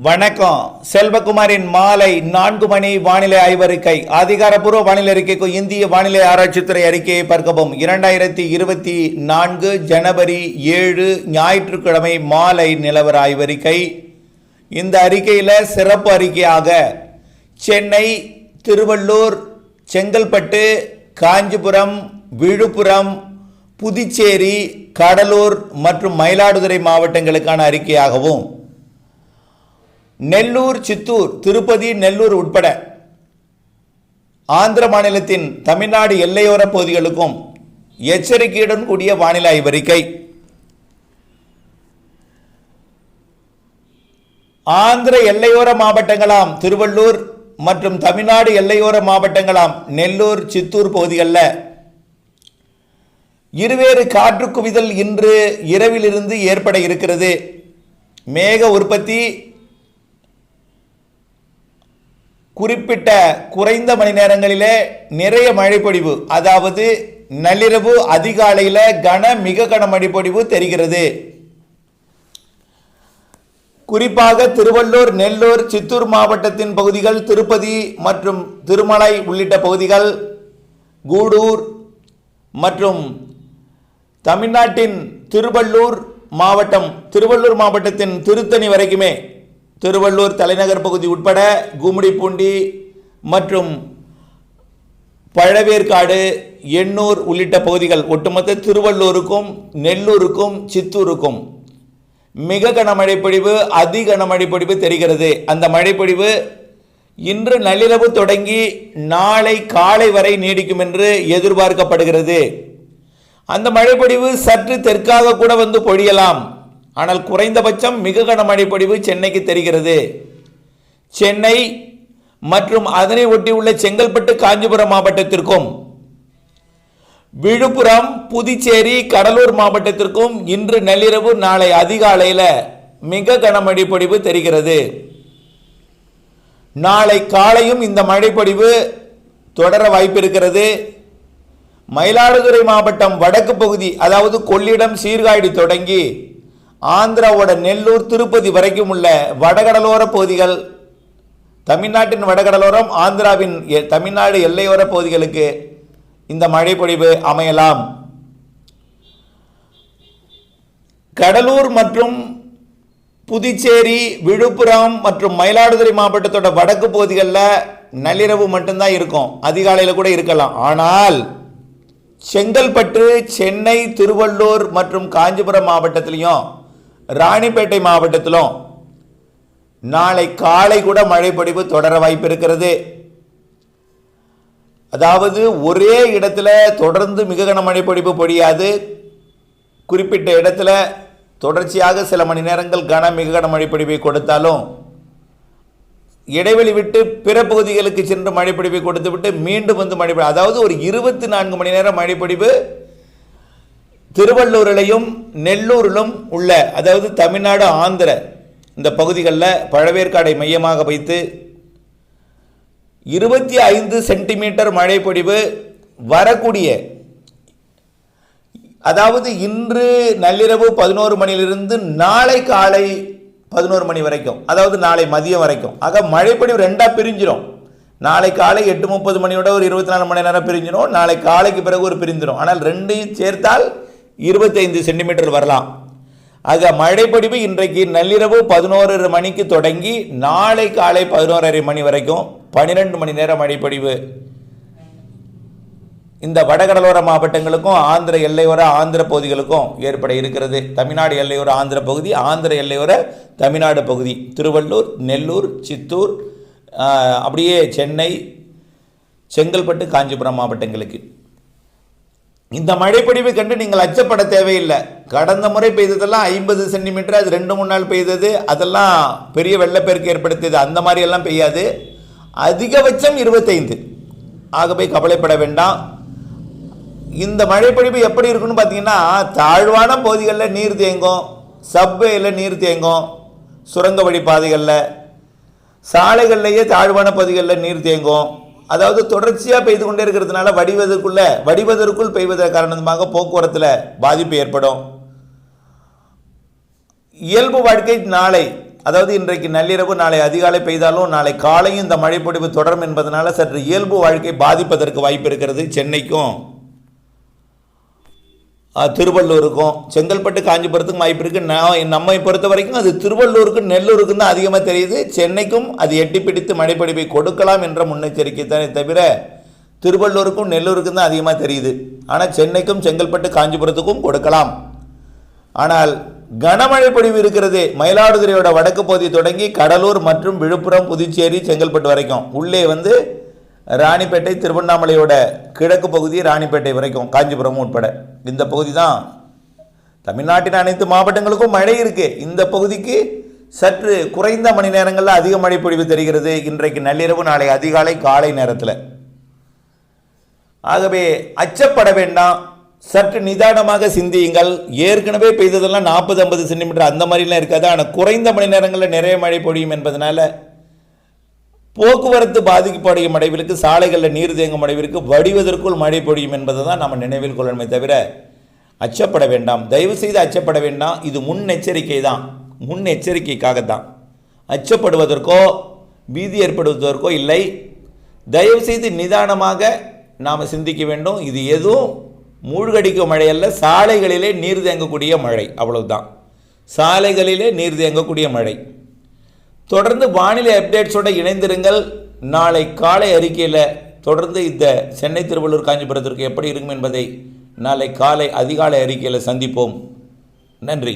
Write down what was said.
வணக்கம். செல்வகுமாரின் மாலை 4 மணி வானிலை ஆய்வறிக்கை. அதிகாரப்பூர்வ வானிலை அறிக்கைக்கு இந்திய வானிலை ஆராய்ச்சித்துறை அறிக்கையை பார்க்கவும். 2024 ஜனவரி 7 ஞாயிற்றுக்கிழமை மாலை நிலவர ஆய்வறிக்கை. இந்த அறிக்கையில் சிறப்பு அறிக்கையாக சென்னை, திருவள்ளூர், செங்கல்பட்டு, காஞ்சிபுரம், விழுப்புரம், புதுச்சேரி, கடலூர் மற்றும் மயிலாடுதுறை மாவட்டங்களுக்கான அறிக்கையாகவும், நெல்லூர், சித்தூர், திருப்பதி, நெல்லூர் உட்பட ஆந்திர மாநிலத்தின் தமிழ்நாடு எல்லையோர பகுதிகளுக்கும் எச்சரிக்கையுடன் கூடிய வானிலை ஆய்வறிக்கை. ஆந்திர எல்லையோர மாவட்டங்களாம் திருவள்ளூர் மற்றும் தமிழ்நாடு எல்லையோர மாவட்டங்களாம் நெல்லூர், சித்தூர் பகுதிகளில் இருவேறு காற்று குவிதல் இன்று இரவிலிருந்து ஏற்பட இருக்கிறது. மேக உற்பத்தி குறிப்பிட்ட குறைந்த மணி நேரங்களிலே நிறைய மழைப்பொழிவு, அதாவது நள்ளிரவு அதிகாலையில் மிக கன மழைப்பொழிவு தெரிகிறது. குறிப்பாக திருவள்ளூர், நெல்லூர், சித்தூர் மாவட்டத்தின் பகுதிகள், திருப்பதி மற்றும் திருமலை உள்ளிட்ட பகுதிகள், கூடூர் மற்றும் தமிழ்நாட்டின் திருவள்ளூர் மாவட்டத்தின் திருத்தணி வரைக்குமே, திருவள்ளூர் தலைநகர் பகுதி உட்பட கும்மிடிப்பூண்டி மற்றும் பழவேற்காடு, எண்ணூர் உள்ளிட்ட பகுதிகள், ஒட்டுமொத்த திருவள்ளூருக்கும் நெல்லூருக்கும் சித்தூருக்கும் மிக கனமழைப்பொழிவு, அதி கனமழைப்பொழிவு தெரிகிறது. அந்த மழைப்பொழிவு இன்று நள்ளிரவு தொடங்கி நாளை காலை வரை நீடிக்கும் என்று எதிர்பார்க்கப்படுகிறது. அந்த மழைப்பொழிவு சற்று தெற்காக கூட வந்து பொழியலாம். ஆனால் குறைந்தபட்சம் மிக கனமழைப்பொழிவு சென்னைக்கு தெரிகிறது. சென்னை மற்றும் அதனை ஒட்டியுள்ள செங்கல்பட்டு, காஞ்சிபுரம் மாவட்டத்திற்கும், விழுப்புரம், புதுச்சேரி, கடலூர் மாவட்டத்திற்கும் இன்று நள்ளிரவு நாளை அதிகாலையில் மிக கனமழைப்பொழிவு தெரிகிறது. நாளை காலையும் இந்த மழைப்பொழிவு தொடர வாய்ப்பு இருக்கிறது. மயிலாடுதுறை மாவட்டம் வடக்கு பகுதி, அதாவது கொள்ளிடம், சீர்காழி தொடங்கி ஆந்திராவோட நெல்லூர், திருப்பதி வரைக்கும் உள்ள வடகடலோர பகுதிகள், தமிழ்நாட்டின் வடகடலோரம், ஆந்திராவின் தமிழ்நாடு எல்லையோர பகுதிகளுக்கு இந்த மழைப்பொழிவு அமையலாம். கடலூர் மற்றும் புதுச்சேரி, விழுப்புரம் மற்றும் மயிலாடுதுறை மாவட்டத்தோட வடக்கு பகுதிகளில் நள்ளிரவு மட்டும்தான் இருக்கும், அதிகாலையில் கூட இருக்கலாம். ஆனால் செங்கல்பட்டு, சென்னை, திருவள்ளூர் மற்றும் காஞ்சிபுரம் மாவட்டத்திலையும் ராணிப்பேட்டை மாவட்டத்திலும் நாளை காலை கூட மழைப்பொழிவு தொடர வாய்ப்பு இருக்கிறது. அதாவது ஒரே இடத்துல தொடர்ந்து மிக கன மழைப்பொழிவு பொழியாது. குறிப்பிட்ட இடத்துல தொடர்ச்சியாக சில மணி நேரங்கள் மிக கன மழைப்பொழிவை கொடுத்தாலும் இடைவெளி விட்டு பிற பகுதிகளுக்கு சென்று மழைப்பொழிவை கொடுத்து விட்டு மீண்டும் வந்து மழைப்பொழிவு, அதாவது ஒரு 24 மணி நேரம் மழைப்பொழிவு திருவள்ளூரிலையும் நெல்லூரிலும் உள்ள, அதாவது தமிழ்நாடு ஆந்திர இந்த பகுதிகளில் பழவேற்காடை மையமாக வைத்து 25 சென்டிமீட்டர் மழைப்பொழிவு வரக்கூடிய, அதாவது இன்று நள்ளிரவு 11 மணியிலிருந்து நாளை காலை 11 மணி வரைக்கும், அதாவது நாளை மதியம் வரைக்கும். ஆக மழைப்பொழிவு ரெண்டாக பிரிஞ்சிடும். நாளை காலை 8:30 மணியோட ஒரு 24 மணி நேரம் பிரிஞ்சிடும், நாளை காலைக்கு பிறகு ஒரு பிரிஞ்சிடும். ஆனால் ரெண்டையும் சேர்த்தால் 25 சென்டிமீட்டர் வரலாம். ஆக மழைப்பொழிவு இன்றைக்கு நள்ளிரவு 11 மணிக்கு தொடங்கி நாளை காலை 11:30 மணி வரைக்கும் 12 மணி நேரம் மழைப்பொழிவு இந்த வடகடலோர மாவட்டங்களுக்கும் ஆந்திர எல்லையோர ஆந்திர பகுதிகளுக்கும் ஏற்பட இருக்கிறது. தமிழ்நாடு எல்லையோர ஆந்திர பகுதி, ஆந்திர எல்லையோர தமிழ்நாடு பகுதி, திருவள்ளூர், நெல்லூர், சித்தூர், அப்படியே சென்னை, செங்கல்பட்டு, காஞ்சிபுரம் மாவட்டங்களுக்கு இந்த மழைப்பொழிவை கண்டு நீங்கள் அச்சப்பட தேவையில்லை. கடந்த முறை பெய்ததெல்லாம் 50 சென்டிமீட்டர், அது 2-3 நாள் பெய்தது, அதெல்லாம் பெரிய வெள்ளப்பெருக்கு ஏற்படுத்தியது. அந்த மாதிரி எல்லாம் பெய்யாது. அதிகபட்சம் 25. ஆகவே கவலைப்பட வேண்டாம். இந்த மழைப்பொழிவு எப்படி இருக்குன்னு பார்த்தீங்கன்னா, தாழ்வான பகுதிகளில் நீர் தேங்கும், சப்வேயில் நீர் தேங்கும், சுரங்க வழி பாதைகளில், சாலைகள்லேயே தாழ்வான பகுதிகளில் நீர் தேங்கும். அதாவது தொடர்ச்சியாக பெய்து கொண்டே இருக்கிறதுனால வடிவதற்குள் பெய்வதன் காரணமாக போக்குவரத்தில் பாதிப்பு ஏற்படும். இயல்பு வாழ்க்கை நாளை அதாவது இன்றைக்கு நள்ளிரவு நாளை அதிகாலை பெய்தாலும் நாளை காலையும் இந்த மழைப்பொழிவு தொடரும் என்பதனால சற்று இயல்பு வாழ்க்கை பாதிப்பதற்கு வாய்ப்பு இருக்கிறது. சென்னைக்கும் திருவள்ளூருக்கும் செங்கல்பட்டு காஞ்சிபுரத்துக்கும் வாய்ப்பு இருக்குது. நம்மை பொறுத்த வரைக்கும் அது திருவள்ளூருக்கும் நெல்லூருக்கும் தான் அதிகமாக தெரியுது. சென்னைக்கும் அது எட்டி பிடித்து மழைப்பொழிவை கொடுக்கலாம் என்ற முன்னெச்சரிக்கை தானே தவிர திருவள்ளூருக்கும் நெல்லூருக்கும் தான் அதிகமாக தெரியுது. ஆனால் சென்னைக்கும் செங்கல்பட்டு காஞ்சிபுரத்துக்கும் கொடுக்கலாம். ஆனால் கனமழை பொழிவு இருக்கிறது. மயிலாடுதுறையோட வடக்கு பகுதி தொடங்கி கடலூர் மற்றும் விழுப்புரம், புதுச்சேரி, செங்கல்பட்டு வரைக்கும், உள்ளே ராணிப்பேட்டை, திருவண்ணாமலையோட கிழக்கு பகுதி ராணிப்பேட்டை வரைக்கும், காஞ்சிபுரம் உட்பட இந்த பகுதி தான் தமிழ்நாட்டின் அனைத்து மாவட்டங்களுக்கும் மழை இருக்குது. இந்த பகுதிக்கு சற்று குறைந்த மணி நேரங்களில் அதிக மழை பொழிவு தெரிகிறது இன்றைக்கு நள்ளிரவு நாளை அதிகாலை காலை நேரத்தில். ஆகவே அச்சப்பட வேண்டாம், சற்று நிதானமாக சிந்தியுங்கள். ஏற்கனவே பெய்ததெல்லாம் 40-50 சென்டிமீட்டர் அந்த மாதிரிலாம் இருக்காது. ஆனால் குறைந்த மணி நேரங்களில் நிறைய மழை பொழியும் என்பதனால போக்குவரத்து பாதிக்கப்படும் அளவிற்கு, சாலைகளில் நீர் தேங்கும் அளவிற்கு வடிவதற்குள் மழை பொழியும் என்பதை தான் நம்ம நினைவில் கொள்ளணுமே தவிர அச்சப்பட வேண்டாம். தயவு செய்து அச்சப்பட வேண்டாம். இது முன்னெச்சரிக்கை தான், முன்னெச்சரிக்கைக்காகத்தான். அச்சப்படுவதற்கோ பீதி ஏற்படுவதற்கோ இல்லை. தயவு செய்து நிதானமாக நாம் சிந்திக்க வேண்டும். இது எதுவும் மூழ்கடிக்கும் மழை அல்ல, சாலைகளிலே நீர் தேங்கக்கூடிய மழை, அவ்வளவுதான். சாலைகளிலே நீர் தேங்கக்கூடிய மழை. தொடர்ந்து வானிலை அப்டேட்ஸோடு இணைந்திருங்கள். நாளை காலை அறிக்கையில் தொடர்ந்து இந்த சென்னை, திருவள்ளூர், காஞ்சிபுரத்திற்கு எப்படி இருக்கும் என்பதை நாளை காலை அதிகாலை அறிக்கையில் சந்திப்போம். நன்றி.